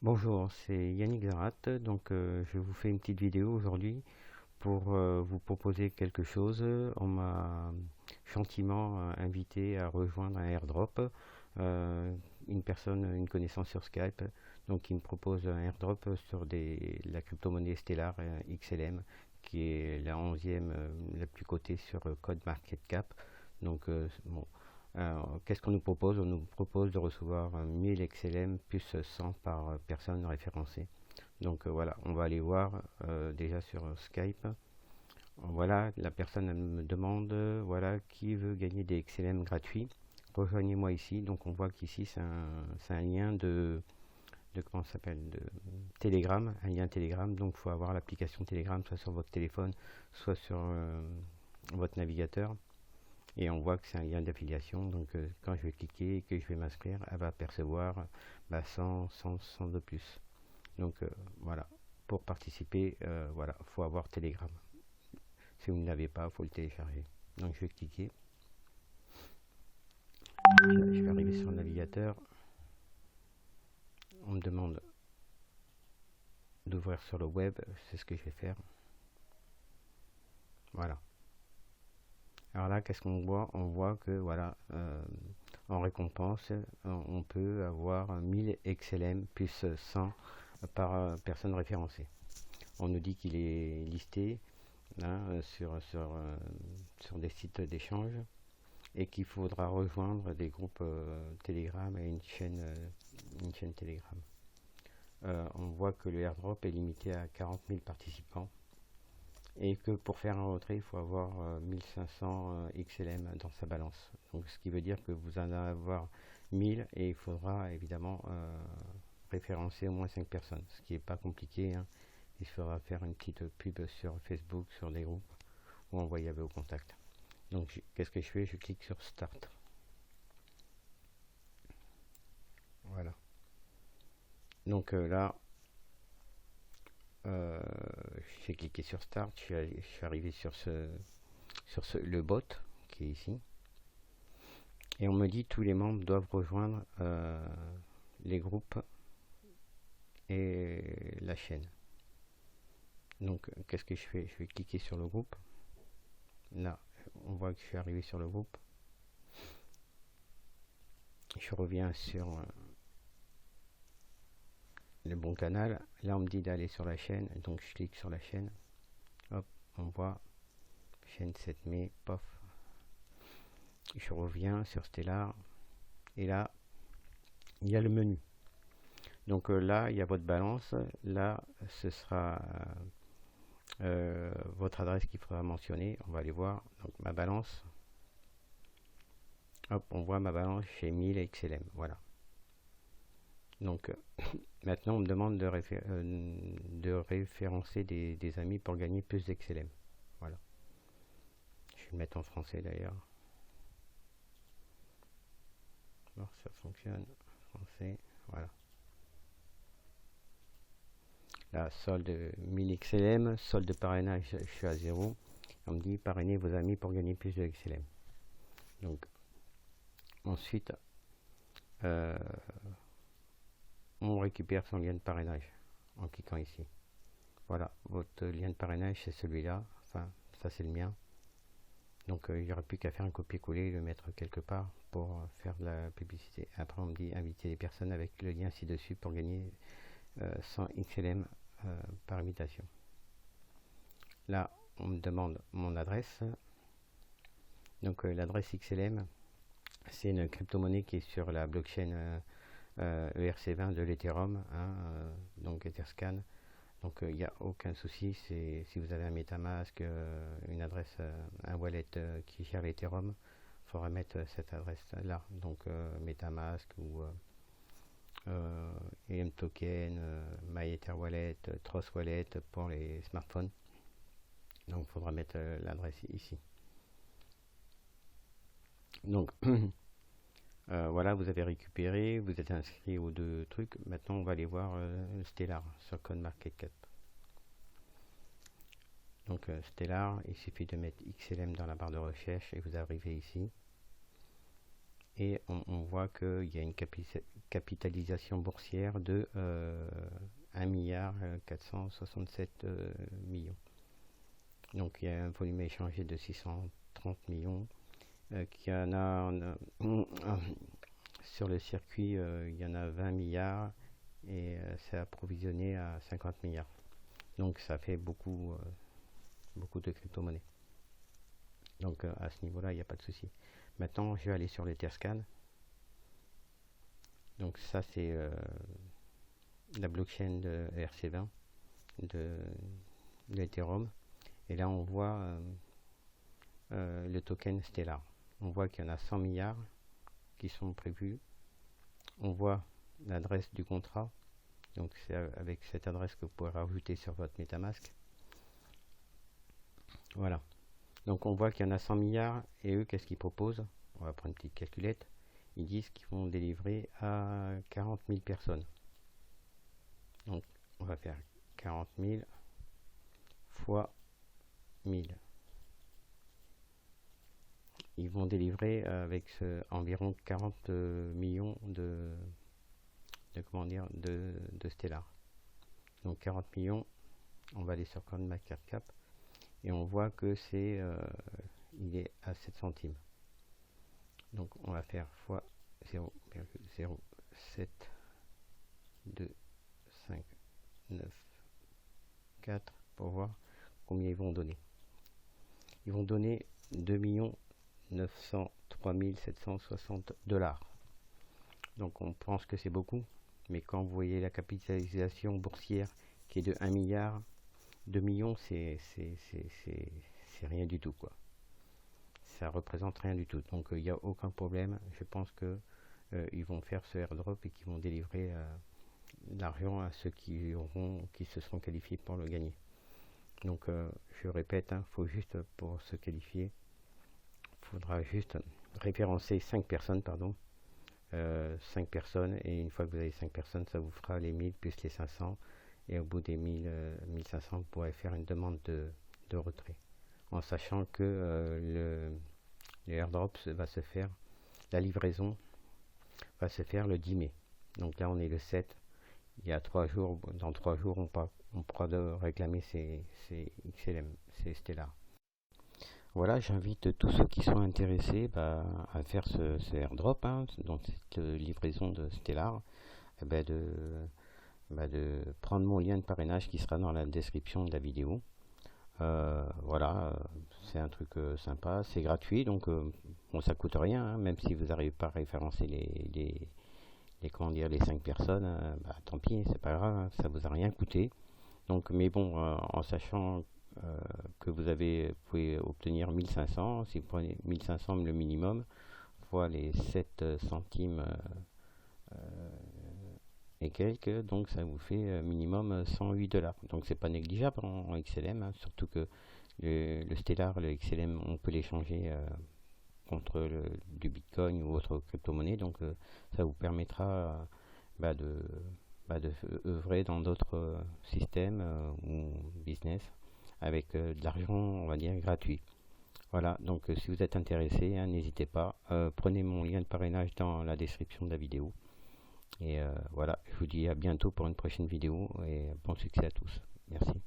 Bonjour, c'est Yannick Zarat. Donc, je vous fais une petite vidéo aujourd'hui pour vous proposer quelque chose. On m'a gentiment invité à rejoindre un airdrop. Euh, une personne, une connaissance sur Skype, donc qui me propose un airdrop sur la crypto-monnaie Stellar XLM, qui est la 11e la plus cotée sur CoinMarketCap. Donc, bon, qu'est-ce qu'on nous propose? On nous propose de recevoir 1000 XLM plus 100 par personne référencée. Donc voilà, on va aller voir déjà sur Skype. Voilà, la personne elle me demande, voilà, qui veut gagner des XLM gratuits. Rejoignez-moi ici. Donc on voit qu'ici c'est un lien de comment ça s'appelle, de Telegram, un lien Telegram. Donc il faut avoir l'application Telegram soit sur votre téléphone, soit sur votre navigateur. Et on voit que c'est un lien d'affiliation. Donc quand je vais cliquer et que je vais m'inscrire, elle va percevoir 100 de plus. Donc voilà, pour participer, voilà, faut avoir Telegram. Si vous ne l'avez pas, il faut le télécharger. Donc je vais cliquer. Je vais arriver sur le navigateur. On me demande d'ouvrir sur le web. C'est ce que je vais faire. Voilà. Alors là, qu'est-ce qu'on voit? On voit que voilà, en récompense, on peut avoir 1000 XLM plus 100 par personne référencée. On nous dit qu'il est listé hein, sur des sites d'échange et qu'il faudra rejoindre des groupes Telegram et une chaîne Telegram. On voit que le airdrop est limité à 40 000 participants et que pour faire un retrait, il faut avoir 1500 XLM dans sa balance. Donc, ce qui veut dire que vous en allez avoir 1000 et il faudra évidemment référencer au moins 5 personnes, ce qui n'est pas compliqué. Hein. Il faudra faire une petite pub sur Facebook, sur des groupes ou envoyer à vos contacts. Donc, qu'est-ce que je fais? Je clique sur Start. Voilà. Donc là, j'ai cliqué sur Start. Je suis arrivé sur le bot qui est ici. Et on me dit tous les membres doivent rejoindre les groupes et la chaîne. Donc, qu'est-ce que je fais? Je vais cliquer sur le groupe. Là, on voit que je suis arrivé sur le groupe. Je reviens sur le bon canal. Là, on me dit d'aller sur la chaîne. Donc, je clique sur la chaîne. Hop, on voit chaîne 7 mai. Pof. Je reviens sur Stellar. Et là, il y a le menu. Donc là, il y a votre balance. Là, ce sera votre adresse qu'il faudra mentionner. On va aller voir. Donc ma balance. Hop, on voit ma balance chez 1000 XLM. Voilà. Donc maintenant, on me demande de référencer des amis pour gagner plus d'XLM. Voilà. Je vais le mettre en français d'ailleurs. Voir si ça fonctionne. Français. Voilà. Là, solde 1000 XLM, solde de parrainage, je suis à 0. On me dit parrainer vos amis pour gagner plus de XLM. Donc, ensuite, on récupère son lien de parrainage en cliquant ici. Voilà, votre lien de parrainage, c'est celui-là. Enfin, ça, c'est le mien. Donc, il n'y aura plus qu'à faire un copier-coller et le mettre quelque part pour faire de la publicité. Après, on me dit inviter les personnes avec le lien ci-dessus pour gagner 100 XLM par invitation. Là, on me demande mon adresse. Donc l'adresse XLM, c'est une crypto-monnaie qui est sur la blockchain ERC20 de l'Ethereum, hein, donc Etherscan. Donc il n'y a aucun souci, si vous avez un MetaMask, une adresse, un wallet qui gère l'Ethereum, il faudra mettre cette adresse-là. Donc MetaMask ou EM Token, MyEtherWallet, Trust Wallet pour les smartphones. Donc il faudra mettre l'adresse ici. Donc voilà, vous avez récupéré, vous êtes inscrit aux deux trucs. Maintenant, on va aller voir Stellar sur CoinMarketCap. Donc Stellar, il suffit de mettre XLM dans la barre de recherche et vous arrivez ici. et on voit qu'il y a une capitalisation boursière de 1,467 milliard. Donc il y a un volume échangé de 630 millions, qu'il y en a sur le circuit, il y en a 20 milliards et c'est approvisionné à 50 milliards. Donc ça fait beaucoup de crypto-monnaies. Donc à ce niveau-là, il n'y a pas de souci. Maintenant, je vais aller sur l'Etherscan. Donc ça, c'est la blockchain de ERC20 de l'Ethereum. Et là, on voit le token Stellar. On voit qu'il y en a 100 milliards qui sont prévus. On voit l'adresse du contrat. Donc c'est avec cette adresse que vous pourrez rajouter sur votre MetaMask. Voilà. Donc on voit qu'il y en a 100 milliards et eux, qu'est-ce qu'ils proposent? On va prendre une petite calculette. Ils disent qu'ils vont délivrer à 40 000 personnes. Donc on va faire 40 000 fois 1000. Ils vont délivrer avec environ 40 millions de Stellar. Donc 40 millions, on va aller sur CoinMarketCap et on voit que c'est il est à 7 centimes. Donc on va faire fois 0,072594 pour voir combien ils vont donner. Ils vont donner 2 903 760 $. Donc on pense que c'est beaucoup, mais quand vous voyez la capitalisation boursière qui est de 1 milliard, 2 millions, c'est rien du tout, quoi. Ça représente rien du tout. Donc il n'y a aucun problème. Je pense que ils vont faire ce airdrop et qu'ils vont délivrer l'argent à ceux qui se seront qualifiés pour le gagner. Donc je répète, faut juste, pour se qualifier, il faudra juste référencer 5 personnes, 5 personnes, et une fois que vous avez 5 personnes, ça vous fera les 1000 plus les 500, et au bout des 1500, vous pourrez faire une demande de retrait, en sachant que le airdrop va se faire, la livraison va se faire le 10 mai. Donc là on est le 7, il y a 3 jours, dans 3 jours on pourra réclamer ces XLM, ces Stellar. Voilà, j'invite tous ceux qui sont intéressés à faire ce airdrop, donc cette livraison de Stellar, de prendre mon lien de parrainage qui sera dans la description de la vidéo. Voilà, c'est un truc sympa, c'est gratuit, donc bon, ça coûte rien, même si vous n'arrivez pas à référencer les 5 personnes, tant pis, c'est pas grave, ça vous a rien coûté. Donc, mais bon, en sachant que vous pouvez obtenir 1500, si vous prenez 1500 le minimum, fois les 7 centimes et quelques, donc ça vous fait minimum 108 $. Donc c'est pas négligeable en XLM, surtout que le Stellar, le XLM, on peut l'échanger contre du Bitcoin ou autre crypto-monnaie, donc ça vous permettra de œuvrer dans d'autres systèmes ou business avec de l'argent, on va dire, gratuit. Voilà, donc si vous êtes intéressé, n'hésitez pas, prenez mon lien de parrainage dans la description de la vidéo. Et voilà, je vous dis à bientôt pour une prochaine vidéo et bon succès à tous. Merci.